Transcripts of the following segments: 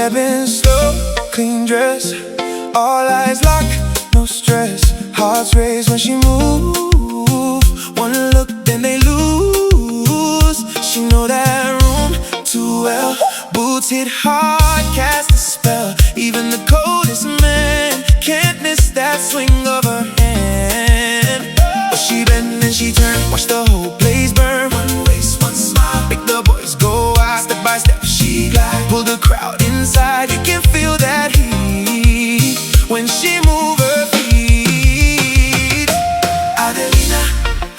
stepping slow, clean dress, all eyes locked, no stress. Hearts race when she move. One look, then they lose. She know that room too well. Boots hit hard, cast a spell. Even the coldest man can't miss that swing of her hand. But she bend and she turn, watch the whole place burn. One waist, one smile, make the boys go wild. Step by step she glide, pull the crowd inside. You can feel that heat when she move her feet. Adelina,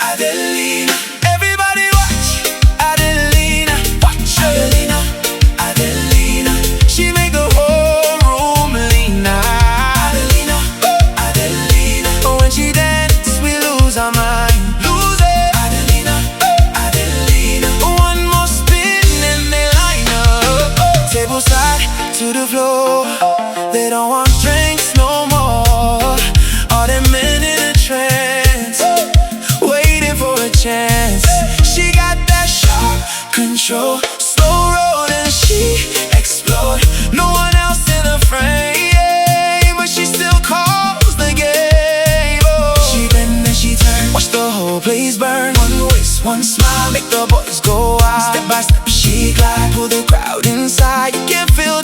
Adelina, everybody watch Adelina, watch Adelina, Adelina. She make the whole room lean. Adelina, Adelina. When she dance, we lose our mind, lose it. Adelina, Adelina. One more spin and they line up. Table side to the floor. They don't want drinks no more. All them men in a trance, waiting for a chance. She got that sharp control, slow roll and she explode. No one else in the frame, but she still calls the game. Oh. She bend and she turn, watch the whole place burn. One waist, one smile, make the boys go wild. Step by step she glide, pull the crowd inside. You can feel